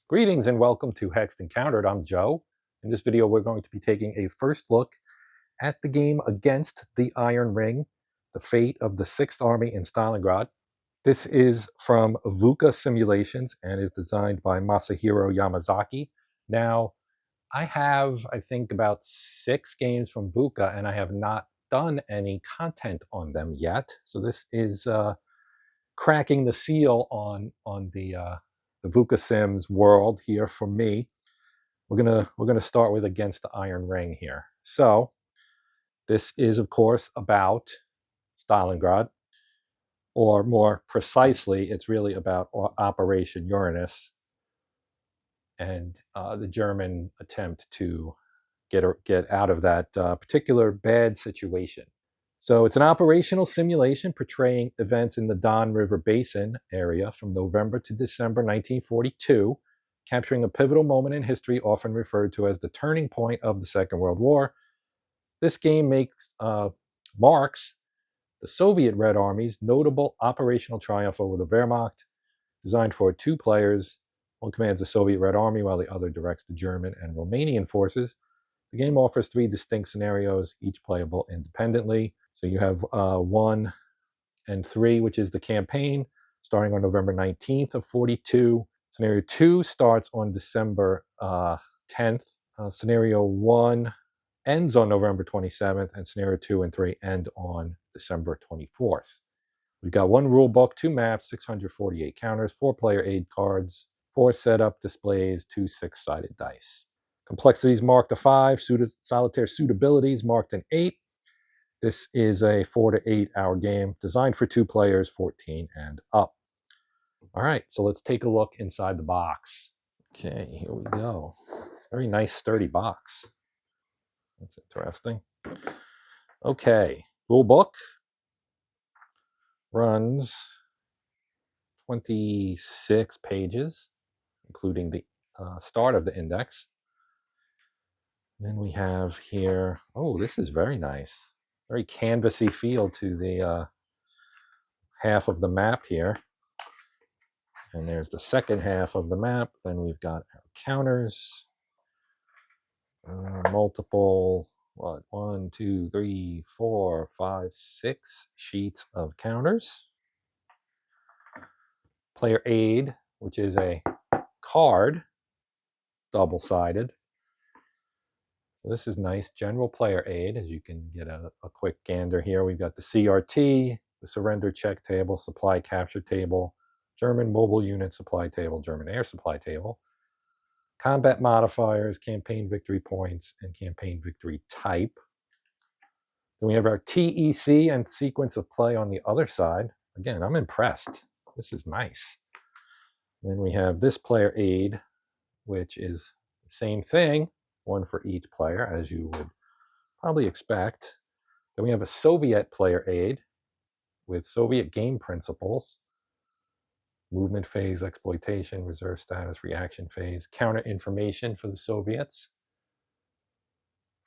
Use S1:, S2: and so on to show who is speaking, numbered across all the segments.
S1: Greetings and welcome to Hexed Encountered. I'm Joe. In this video, we're going to be taking a first look at the game against the Iron Ring, the fate of the 6th Army in Stalingrad. This is from VUCA Simulations and is designed by Masahiro Yamazaki. Now, I have, I think, about 6 games from VUCA, and I have not done any content on them yet. So this is cracking the seal on the VUCA Sims world here for me. We're gonna start with Against the Iron Ring here. So this is, of course, about Stalingrad, or more precisely, it's really about Operation Uranus and the German attempt to get out of that particular bad situation. So it's an operational simulation portraying events in the Don River Basin area from November to December 1942, capturing a pivotal moment in history often referred to as the turning point of the Second World War. This game marks the Soviet Red Army's notable operational triumph over the Wehrmacht. Designed for 2 players, one commands the Soviet Red Army while the other directs the German and Romanian forces. The game offers 3 distinct scenarios, each playable independently. So you have 1 and 3, which is the campaign, starting on November 19th of 42. Scenario 2 starts on December 10th. Scenario 1 ends on November 27th, and Scenario 2 and 3 end on December 24th. We've got 1 rule book, 2 maps, 648 counters, 4 player aid cards, 4 setup displays, 2 6-sided dice. Complexities marked a 5, solitaire suitabilities marked an 8. This is a 4 to 8 hour game designed for 2 players, 14 and up. All right, so let's take a look inside the box. Okay, here we go. Very nice, sturdy box. That's interesting. Okay, rule book runs 26 pages, including the start of the index. Then we have here, oh, this is very nice. Very canvassy feel to the half of the map here. And there's the second half of the map. Then we've got our counters. Multiple, 1, 2, 3, 4, 5, 6 sheets of counters. Player aid, which is a card, double-sided. So this is nice. General player aid, as you can get a quick gander here. We've got the CRT, the surrender check table, supply capture table, German mobile unit supply table, German air supply table, combat modifiers, campaign victory points, and campaign victory type. Then we have our TEC and sequence of play on the other side. Again, I'm impressed. This is nice. Then we have this player aid, which is the same thing, 1 for each player, as you would probably expect. Then we have a Soviet player aid with Soviet game principles, movement phase, exploitation, reserve status, reaction phase, counter information for the Soviets,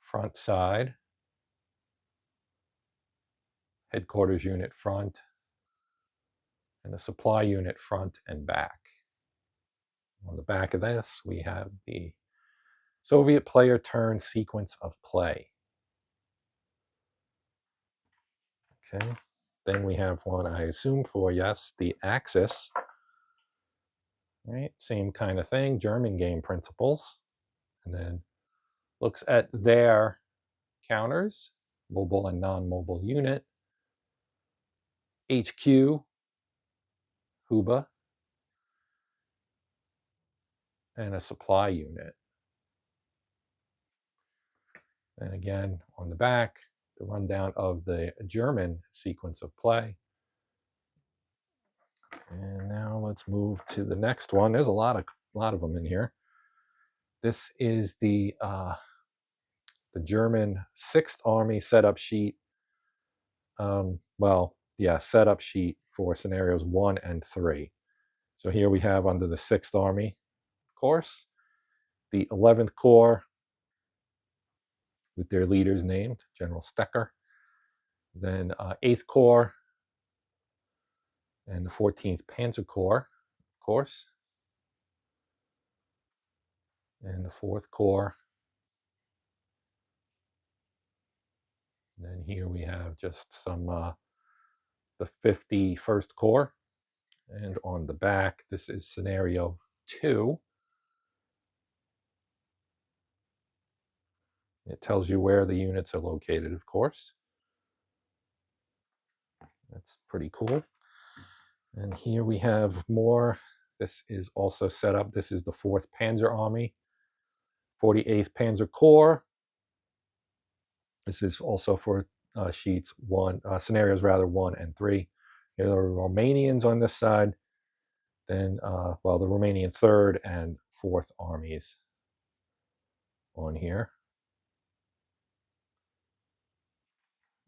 S1: front side, headquarters unit front, and a supply unit front and back. On the back of this, we have the Soviet player turn sequence of play. Okay, then we have one, I assume, for, yes, the Axis. Right, same kind of thing, German game principles. And then looks at their counters, mobile and non-mobile unit, HQ, Huba, and a supply unit. And again, on the back, the rundown of the German sequence of play. And now let's move to the next one. There's a lot of them in here. This is the German 6th Army setup sheet. Setup sheet for scenarios 1 and 3. So here we have, under the 6th Army, of course, the 11th Corps with their leaders named, General Stecker. Then 8th Corps and the 14th Panzer Corps, of course. and the 4th Corps. And then here we have just some the 51st Corps. And on the back, this is scenario 2. It tells you where the units are located, of course. That's pretty cool. And here we have more. This is also set up. This is the 4th Panzer Army, 48th Panzer Corps. This is also for sheets 1, scenarios rather 1 and 3. Here are the Romanians on this side. Then, well, the Romanian 3rd and 4th armies on here.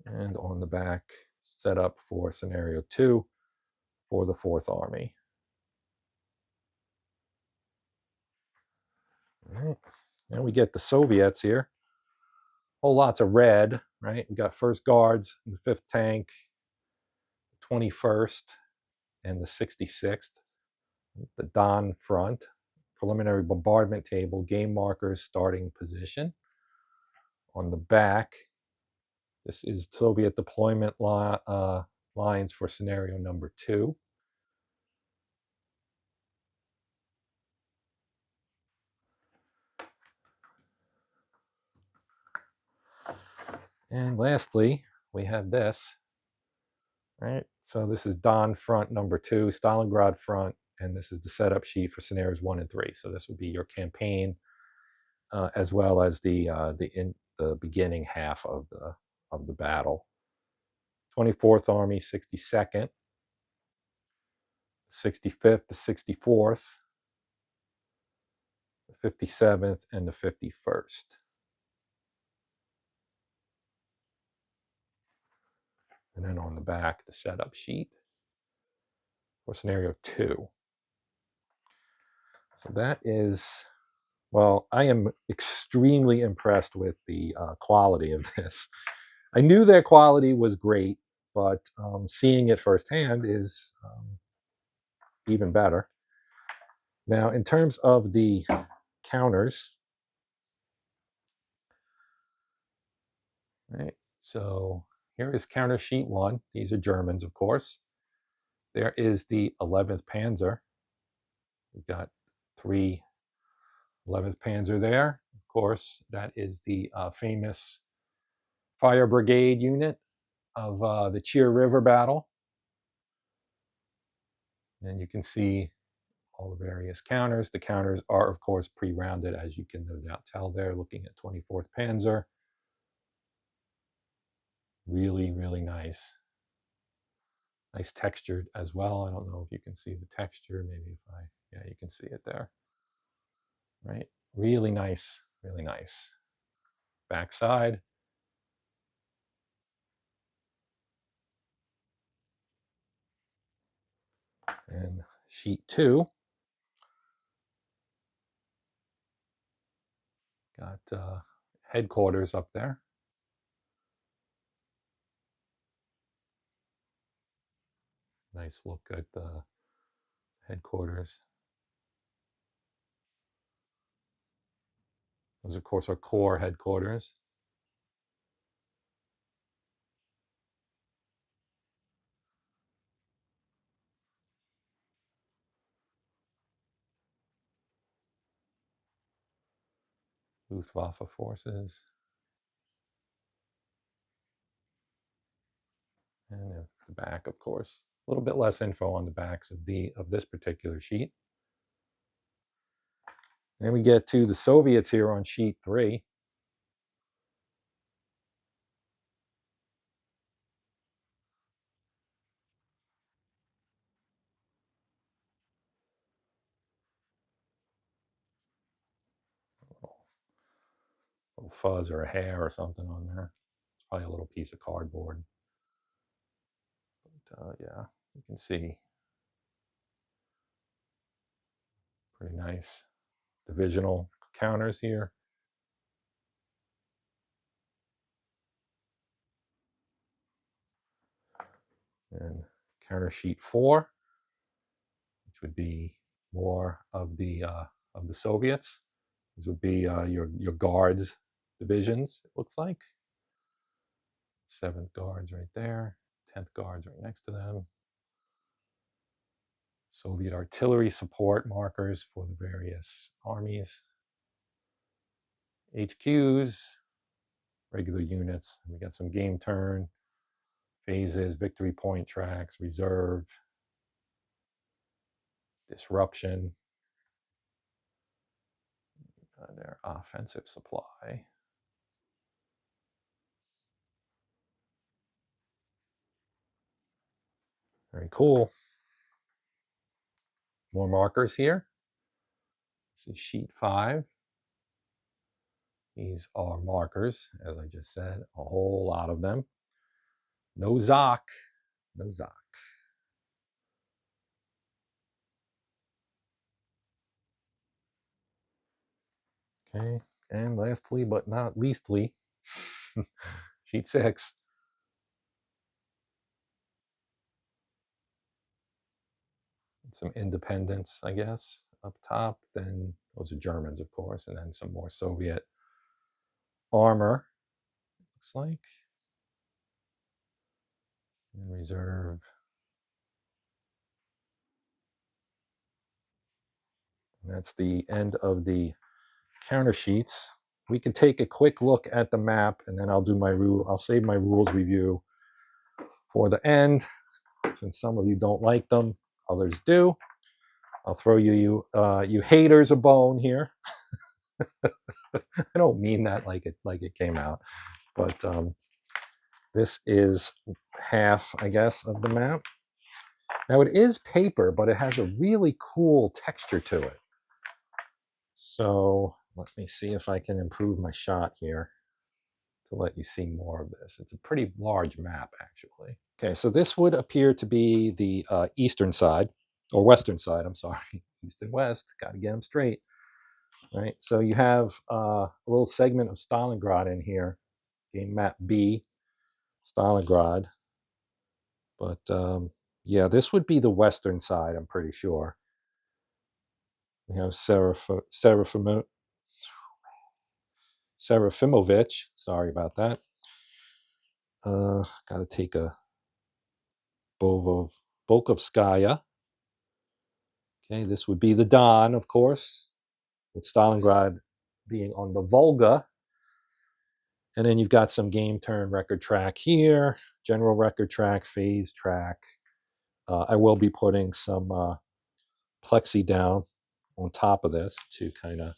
S1: And on the back, set up for scenario 2 for the 4th Army. All right. Now we get the Soviets here. Whole lots of red, right? We got 1st Guards, the 5th Tank, 21st, and the 66th. The Don Front, preliminary bombardment table, game markers, starting position. On the back, this is Soviet deployment lines for scenario number 2. And lastly, we have this, right? So this is Don Front number 2, Stalingrad Front, and this is the setup sheet for scenarios 1 and 3. So this would be your campaign, as well as the beginning half of the battle. 24th Army, 62nd, 65th, the 64th, the 57th, and the 51st. And then on the back, the setup sheet for scenario 2. So that is, well, I am extremely impressed with the quality of this. I knew their quality was great, but seeing it firsthand is even better. Now, in terms of the counters, right? So here is counter sheet 1. These are Germans, of course. There is the 11th Panzer. We've got 3 11th Panzer there. Of course, that is the famous Fire Brigade unit of the Cheer River battle. And you can see all the various counters. The counters are, of course, pre-rounded, as you can no doubt tell there, looking at 24th Panzer. Really, really nice. Nice textured as well. I don't know if you can see the texture. Maybe if yeah, you can see it there. Right? Really nice, really nice. Backside. And sheet 2. Got headquarters up there. Nice look at the headquarters. Those, of course, are Corps headquarters. Luftwaffe forces. And the back, of course. A little bit less info on the backs of this particular sheet. Then we get to the Soviets here on sheet 3. A little fuzz or a hair or something on there. It's probably a little piece of cardboard. But yeah, you can see. Pretty nice divisional counters here. And counter sheet 4, which would be more of the Soviets. These would be your guards divisions, it looks like. 7th guards right there, 10th guards right next to them. Soviet artillery support markers for the various armies. HQs, regular units. We got some game turn, phases, victory point tracks, reserve, disruption, their offensive supply. Very cool. More markers here. This is sheet 5. These are markers, as I just said, a whole lot of them. No Zoc, no Zoc. Okay, and lastly but not leastly, sheet 6. Some independents, I guess, up top. Then those are Germans, of course, and then some more Soviet armor, looks like. And reserve. And that's the end of the counter sheets. We can take a quick look at the map, and then I'll save my rules review for the end, since some of you don't like them, others do. I'll throw you haters a bone here. I don't mean that like it came out, but this is half, I guess, of the map. Now it is paper, but it has a really cool texture to it. So let me see if I can improve my shot here to let you see more of this. It's a pretty large map, actually. Okay, so this would appear to be the eastern side, or western side, I'm sorry. East and west, got to get them straight. Right, so you have a little segment of Stalingrad in here, game map B, Stalingrad. But yeah, this would be the western side, I'm pretty sure. We have Serafimovich, sorry about that. Got to take a Bokovskaya. Okay, this would be the Don, of course, with Stalingrad being on the Volga. And then you've got some game turn record track here, general record track, phase track. I will be putting some plexi down on top of this to kind of,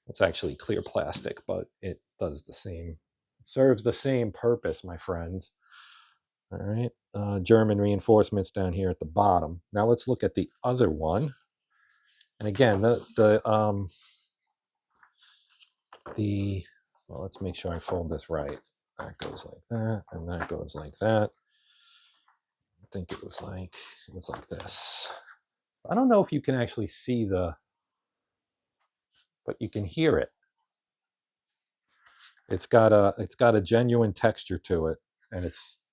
S1: it's actually clear plastic, but it does the same, it serves the same purpose, my friend. All right, German reinforcements down here at the bottom. Now let's look at the other one. And again, well, let's make sure I fold this right. That goes like that, and that goes like that. I think it was like this. I don't know if you can actually see but you can hear it. It's got a genuine texture to it, and it's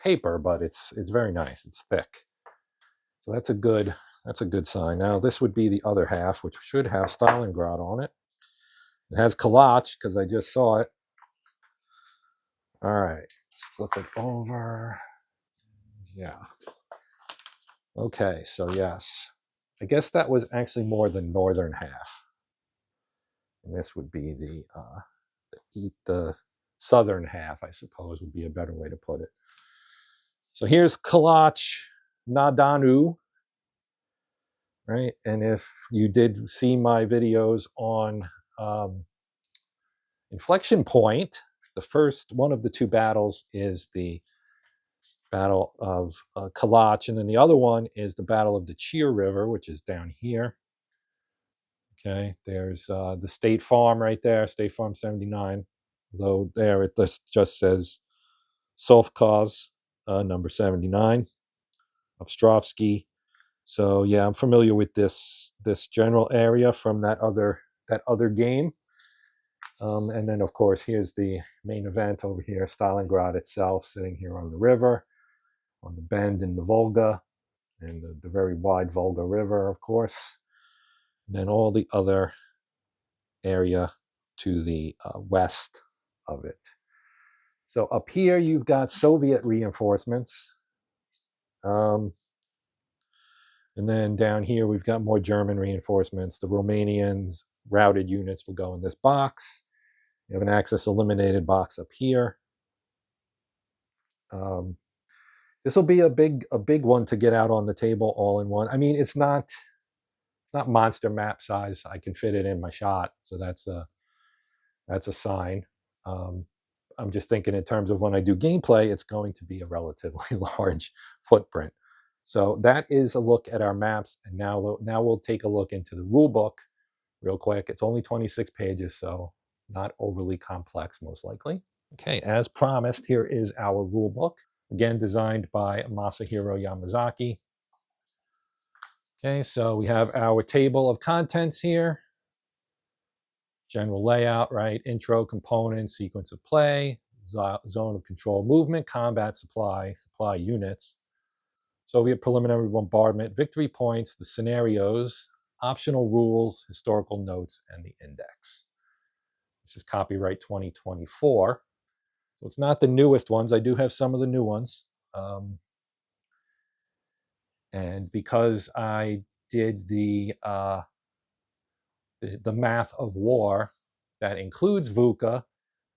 S1: paper, but it's very nice. It's thick, so that's a good sign. Now this would be the other half, which should have Stalingrad on it. It has Kalach because I just saw it. All right, let's flip it over. Yeah. Okay, so yes, I guess that was actually more the northern half, and this would be the southern half, I suppose, would be a better way to put it. So here's Kalach Nadanu, right? And if you did see my videos on Inflection Point, the first one of the two battles is the Battle of Kalach, and then the other one is the Battle of the Cheer River, which is down here. Okay, there's the State Farm right there, State Farm 79. Though there it just says Sovkhoz, number 79, Ostrovsky. So yeah, I'm familiar with this general area from that other game. And then of course here's the main event over here, Stalingrad itself, sitting here on the river, on the bend in the Volga, and the very wide Volga River, of course. And then all the other area to the west of it. So up here, you've got Soviet reinforcements. And then down here, we've got more German reinforcements. The Romanians routed units will go in this box. You have an Axis eliminated box up here. This will be a big one to get out on the table all in one. I mean, it's not monster map size. I can fit it in my shot, so that's a sign. I'm just thinking in terms of when I do gameplay, it's going to be a relatively large footprint. So that is a look at our maps, and now we'll take a look into the rule book real quick. It's only 26 pages, so not overly complex, most likely. Okay, as promised, here is our rule book. Again, designed by Masahiro Yamazaki. Okay, so we have our table of contents here. General layout, right? Intro, component, sequence of play, zone of control movement, combat supply units, Soviet preliminary bombardment, victory points, the scenarios, optional rules, historical notes, and the index. This is copyright 2024. So it's not the newest ones. I do have some of the new ones. And because I did the math of war that includes VUCA,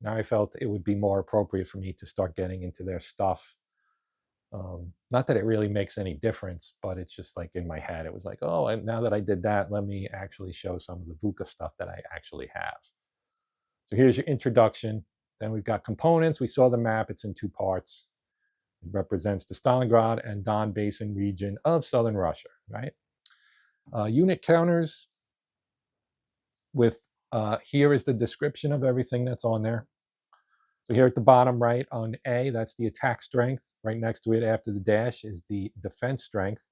S1: now I felt it would be more appropriate for me to start getting into their stuff. Not that it really makes any difference, but it's just like in my head, it was like, oh, and now that I did that, let me actually show some of the VUCA stuff that I actually have. So here's your introduction. Then we've got components. We saw the map. It's in two parts. It represents the Stalingrad and Don Basin region of southern Russia, right? Unit counters with, here is the description of everything that's on there. So here at the bottom right on A, that's the attack strength. Right next to it after the dash is the defense strength.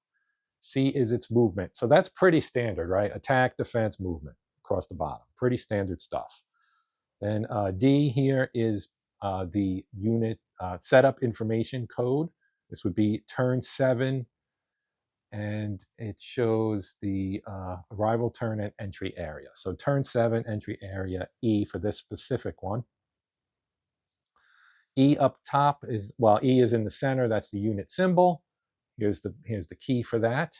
S1: C is its movement. So that's pretty standard, right? Attack, defense, movement across the bottom. Pretty standard stuff. Then D here is the unit setup information code. This would be turn 7, and it shows the arrival turn and entry area. So turn 7, entry area E for this specific one. E up top is, well, E is in the center. That's the unit symbol. Here's the key for that.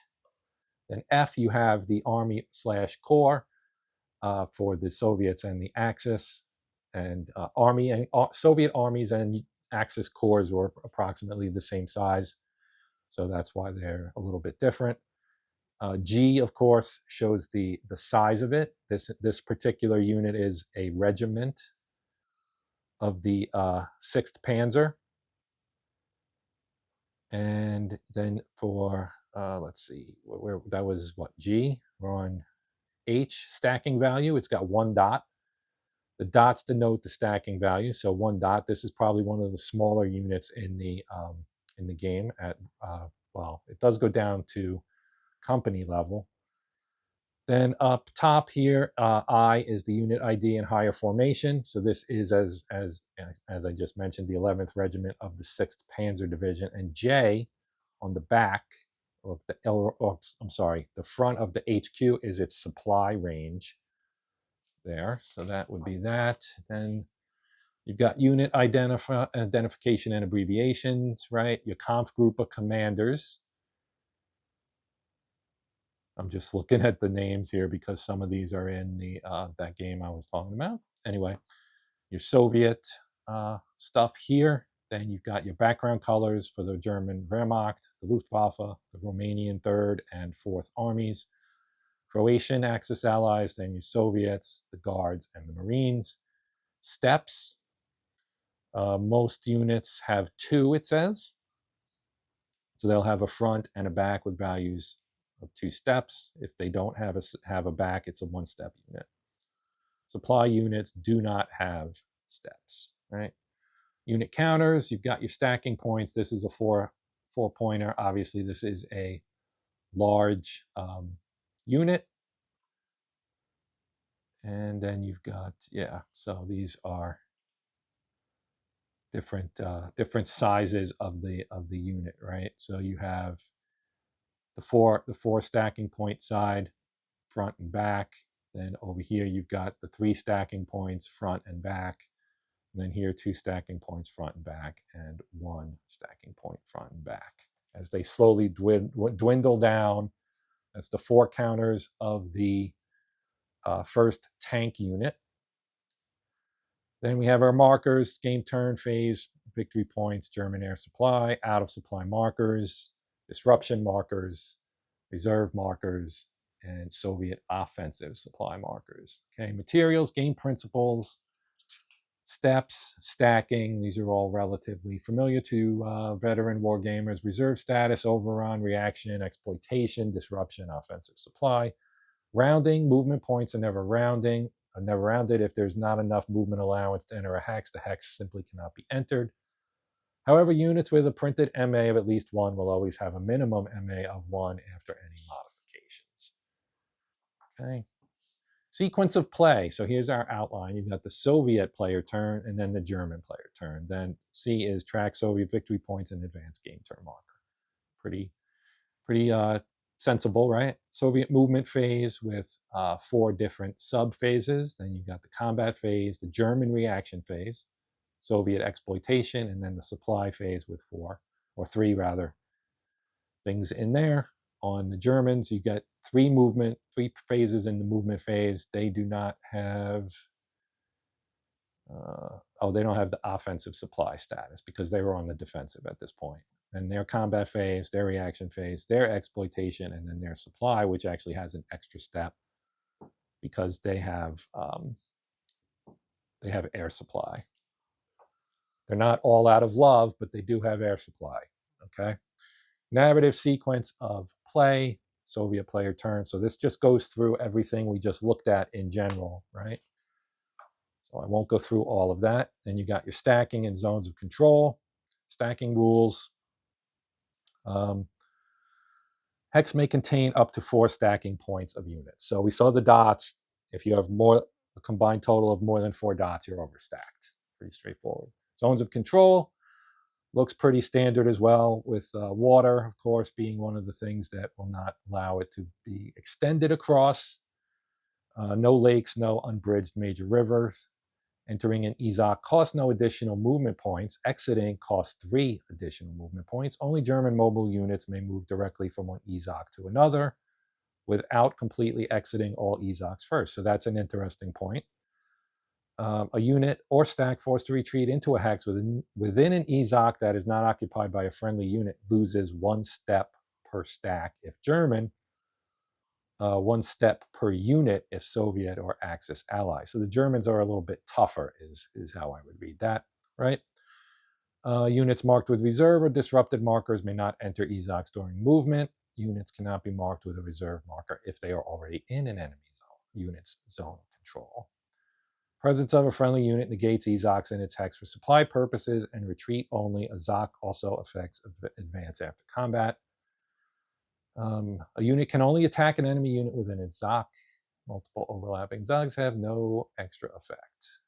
S1: Then F, you have the Army/Corps for the Soviets and the Axis. And Army and Soviet armies and Axis corps were approximately the same size. So that's why they're a little bit different. G, of course, shows the size of it. This particular unit is a regiment of the 6th Panzer. And then for, let's see, where that was what, G? We're on H, stacking value. It's got 1 dot. The dots denote the stacking value. So 1 dot, this is probably one of the smaller units in the game at, well, it does go down to company level. Then up top here, I is the unit ID in higher formation. So this is, as I just mentioned, the 11th Regiment of the 6th Panzer Division. And J on the back of the, the front of the HQ is its supply range there. So that would be that. Then you've got unit identification and abbreviations, right? Your conf group of commanders. I'm just looking at the names here because some of these are in the that game I was talking about. Anyway, your Soviet stuff here. Then you've got your background colors for the German Wehrmacht, the Luftwaffe, the Romanian 3rd and 4th Armies, Croatian Axis allies, then your Soviets, the Guards, and the Marines. Steps. Most units have 2, it says. So they'll have a front and a back with values of 2 steps. If they don't have a back, it's a 1-step unit. Supply units do not have steps, right? Unit counters, you've got your stacking points. This is a 4-pointer. Obviously, this is a large unit. And then you've got, yeah, so these are different sizes of the unit, right? So you have the four stacking point side, front and back, Then over here, you've got the 3 stacking points front and back. And then here, 2 stacking points front and back, and 1 stacking point front and back. As they slowly dwindle down, that's the 4 counters of the first tank unit. Then we have our markers: game turn, phase, victory points, German air supply, out of supply markers, disruption markers, reserve markers, and Soviet offensive supply markers. Okay, materials, game principles, steps, stacking, these are all relatively familiar to veteran war gamers. Reserve status, overrun, reaction, exploitation, disruption, offensive supply. Rounding, movement points are never rounded. If there's not enough movement allowance to enter a hex, the hex simply cannot be entered. However, units with a printed MA of at least 1 will always have a minimum MA of 1 after any modifications. Okay. Sequence of play. So here's our outline. You've got the Soviet player turn and then the German player turn. Then C is track Soviet victory points and advance game turn marker. Pretty sensible, right? Soviet movement phase with 4 different sub-phases. Then you've got the combat phase, the German reaction phase, Soviet exploitation, and then the supply phase with 4, or 3 rather, things in there. On the Germans, you get 3 phases in the movement phase. They do not have, they don't have the offensive supply status because they were on the defensive at this point. And their combat phase, their reaction phase, their exploitation, and then their supply, which actually has an extra step because they have air supply. They're not all out of love, but they do have air supply. Okay. Narrative sequence of play, Soviet player turn. So this just goes through everything we just looked at in general, right? So I won't go through all of that. Then you got your stacking and zones of control, stacking rules. Hex may contain up to 4 stacking points of units. So we saw the dots. If you have a combined total of more than 4 dots, you're overstacked. Pretty straightforward. Zones of control. Looks pretty standard as well, with water, of course, being one of the things that will not allow it to be extended across. No lakes, no unbridged major rivers. Entering an EZOC costs no additional movement points. Exiting costs 3 additional movement points. Only German mobile units may move directly from one EZOC to another without completely exiting all EZOCs first. So that's an interesting point. A unit or stack forced to retreat into a hex within an EZOC that is not occupied by a friendly unit loses 1 step per stack if German, 1 step per unit if Soviet or Axis ally. So the Germans are a little bit tougher is how I would read that, right? Units marked with reserve or disrupted markers may not enter EZOCs during movement. Units cannot be marked with a reserve marker if they are already in an enemy unit's zone of control. Presence of a friendly unit negates EZOCs in its hex for supply purposes, and retreat only. A ZOC also affects advance after combat. A unit can only attack an enemy unit within its ZOC. Multiple overlapping ZOCs have no extra effect.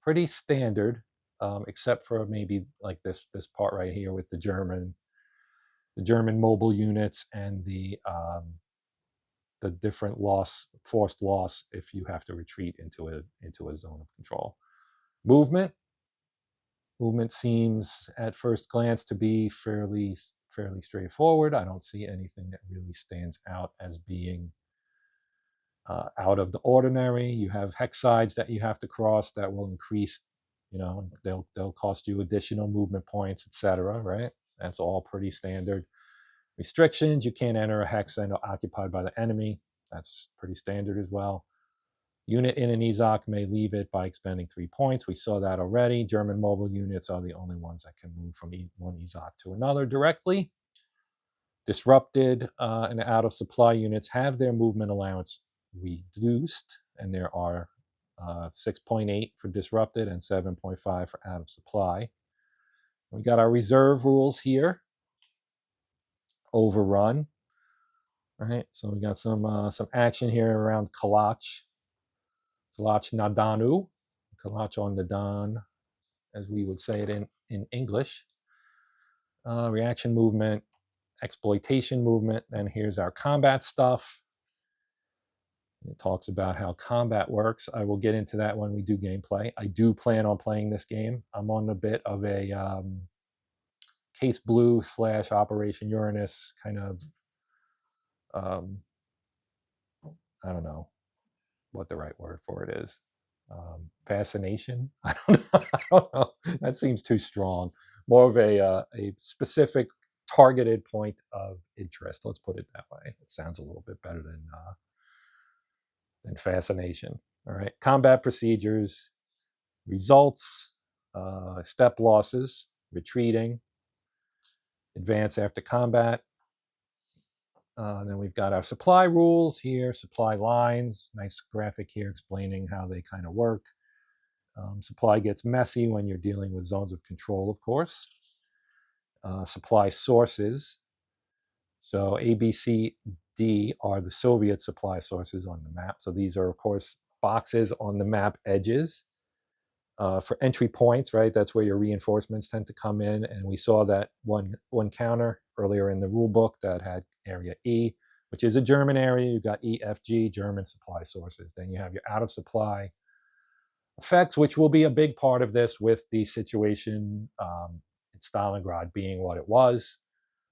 S1: Pretty standard, except for maybe like this part right here with the German mobile units and the different forced loss if you have to retreat into a zone of control. Movement seems at first glance to be fairly straightforward. I don't see anything that really stands out as being out of the ordinary. You have hex sides that you have to cross that will increase, they'll cost you additional movement points, etc. Right? That's all pretty standard. Restrictions: you can't enter a hex occupied by the enemy. That's pretty standard as well. Unit in an EZOC may leave it by expending 3 points. We saw that already. German mobile units are the only ones that can move from one EZOC to another directly. Disrupted and out of supply units have their movement allowance reduced, and there are 6.8 for disrupted and 7.5 for out of supply. We got our reserve rules here. Overrun, right? So we got some action here around Kalach Nadanu, Kalach on the Don, as we would say it in English. Reaction movement, exploitation movement, and here's our combat stuff. It talks about how combat works. I will get into that when we do gameplay. I do plan on playing this game. I'm on a bit of a Case Blue / Operation Uranus kind of, I don't know what the right word for it is. Fascination? I don't know. That seems too strong. More of a specific targeted point of interest. Let's put it that way. It sounds a little bit better than fascination. All right. Combat procedures, results, step losses, retreating, advance after combat. Then we've got our supply rules here, supply lines, nice graphic here explaining how they kind of work. Supply gets messy when you're dealing with zones of control, of course. Supply sources. So A, B, C, D are the Soviet supply sources on the map. So these are, of course, boxes on the map edges. For entry points, right? That's where your reinforcements tend to come in. And we saw that one counter earlier in the rule book that had area E, which is a German area. You've got E, F, G, German supply sources. Then you have your out of supply effects, which will be a big part of this with the situation in Stalingrad being what it was,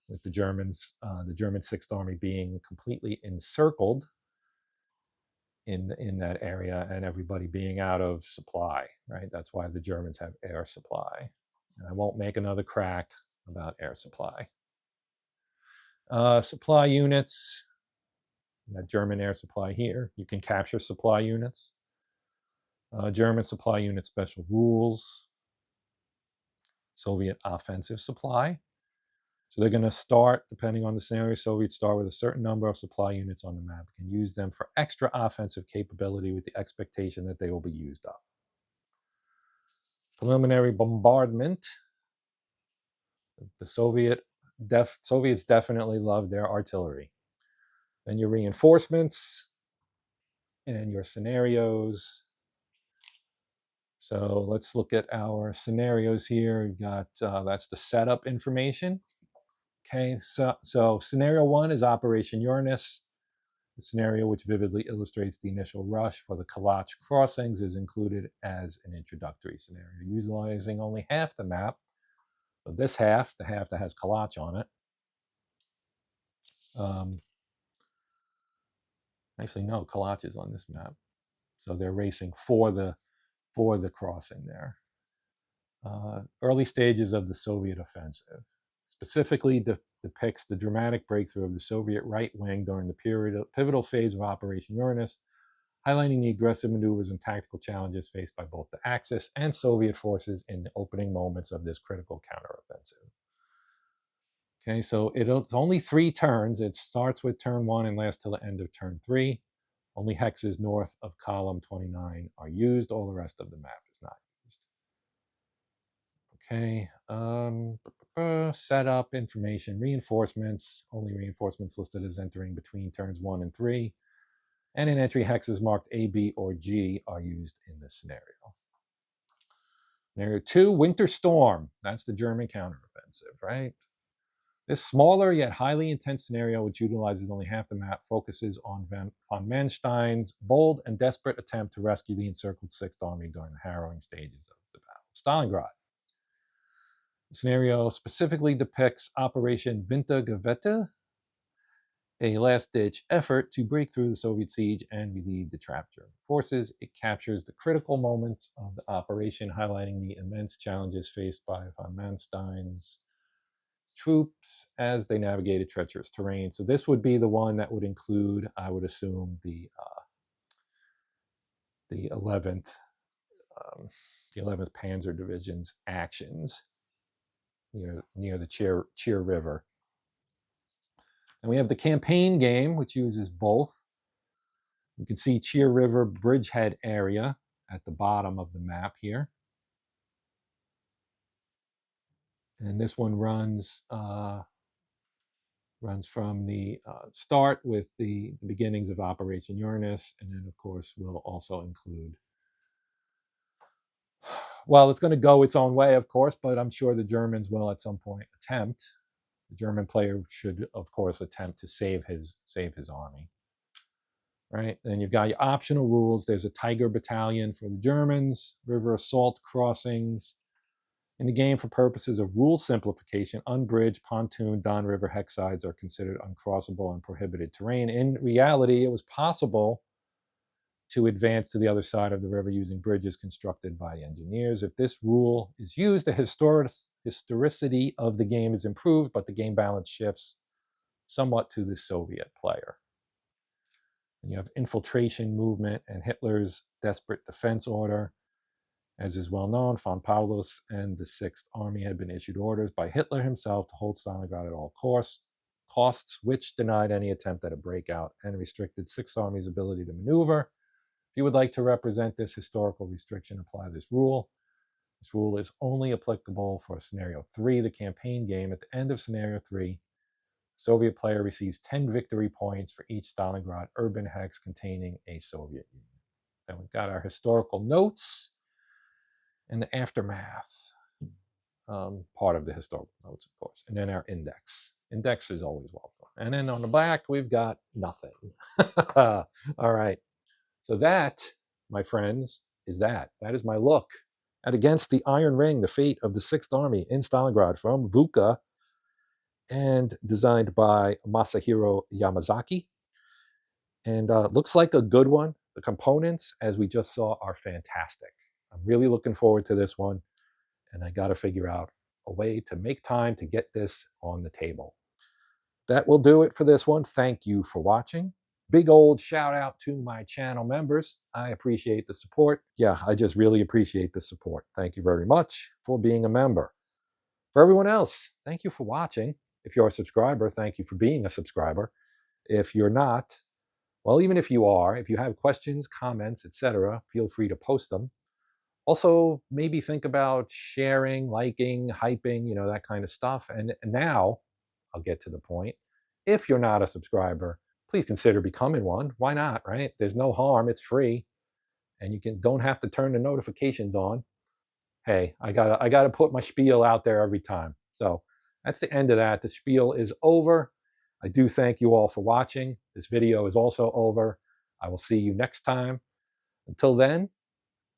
S1: with the Germans, the German Sixth Army being completely encircled in that area and everybody being out of supply, right? That's why the Germans have air supply. And I won't make another crack about air supply. Supply units, that German air supply here. You can capture supply units. German supply unit special rules. Soviet offensive supply. So they're going to start, depending on the scenario, Soviets start with a certain number of supply units on the map, can use them for extra offensive capability with the expectation that they will be used up. Preliminary bombardment. The Soviets definitely love their artillery. Then your reinforcements and your scenarios. So let's look at our scenarios here. We've got, that's the setup information. Okay, so scenario 1 is Operation Uranus. The scenario which vividly illustrates the initial rush for the Kalach crossings is included as an introductory scenario, utilizing only half the map. So this half, the half that has Kalach on it. Actually, no, Kalach is on this map. So they're racing for the crossing there. Early stages of the Soviet offensive. Specifically depicts the dramatic breakthrough of the Soviet right wing during the pivotal phase of Operation Uranus, highlighting the aggressive maneuvers and tactical challenges faced by both the Axis and Soviet forces in the opening moments of this critical counteroffensive. Okay, so it's only 3 turns. It starts with turn 1 and lasts till the end of turn 3. Only hexes north of column 29 are used. All the rest of the map is not used. Okay, setup, information, reinforcements. Only reinforcements listed as entering between turns 1 and 3. And in entry hexes marked A, B, or G are used in this scenario. Scenario 2, Winter Storm. That's the German counteroffensive, right? This smaller yet highly intense scenario, which utilizes only half the map, focuses on von Manstein's bold and desperate attempt to rescue the encircled Sixth Army during the harrowing stages of the Battle of Stalingrad. The scenario specifically depicts Operation Wintergewette, a last-ditch effort to break through the Soviet siege and relieve the trapped German forces. It captures the critical moments of the operation, highlighting the immense challenges faced by von Manstein's troops as they navigated treacherous terrain. So this would be the one that would include, I would assume, the 11th Panzer Division's actions near the Cheer River. And we have the campaign game, which uses both. You can see Cheer River Bridgehead area at the bottom of the map here. And this one runs from the start with the beginnings of Operation Uranus, and then, of course, will also include, well, it's going to go its own way, of course, but I'm sure the Germans will at some point attempt. The German player should, of course, attempt to save his army. right? Then you've got your optional rules. There's a Tiger Battalion for the Germans, river assault crossings. In the game, for purposes of rule simplification, unbridged, pontoon, Don River hecksides are considered uncrossable and prohibited terrain. In reality, it was possible to advance to the other side of the river using bridges constructed by engineers. If this rule is used, the historicity of the game is improved, but the game balance shifts somewhat to the Soviet player. And you have infiltration movement and Hitler's desperate defense order. As is well known, von Paulus and the Sixth Army had been issued orders by Hitler himself to hold Stalingrad at all costs, which denied any attempt at a breakout and restricted Sixth Army's ability to maneuver. If you would like to represent this historical restriction, apply this rule. This rule is only applicable for Scenario 3, the campaign game. At the end of Scenario 3, Soviet player receives 10 victory points for each Stalingrad urban hex containing a Soviet Union. Then we've got our historical notes and the aftermath, part of the historical notes, of course, and then our index. Index is always welcome. And then on the back, we've got nothing. All right. So that, my friends, is that. That is my look at Against the Iron Ring, the fate of the Sixth Army in Stalingrad from VUCA, and designed by Masahiro Yamazaki. And looks like a good one. The components, as we just saw, are fantastic. I'm really looking forward to this one, and I got to figure out a way to make time to get this on the table. That will do it for this one. Thank you for watching. Big old shout out to my channel members. I appreciate the support. Yeah, I just really appreciate the support. Thank you very much for being a member. For everyone else, thank you for watching. If you're a subscriber, thank you for being a subscriber. If you're not, well, even if you are, if you have questions, comments, etc., feel free to post them. Also, maybe think about sharing, liking, hyping, that kind of stuff. And now, I'll get to the point. If you're not a subscriber, please consider becoming one. Why not, right? There's no harm. It's free. And you don't have to turn the notifications on. Hey, I gotta put my spiel out there every time. So that's the end of that. The spiel is over. I do thank you all for watching. This video is also over. I will see you next time. Until then,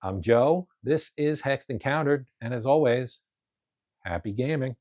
S1: I'm Joe. This is Hexed Encountered. And as always, happy gaming.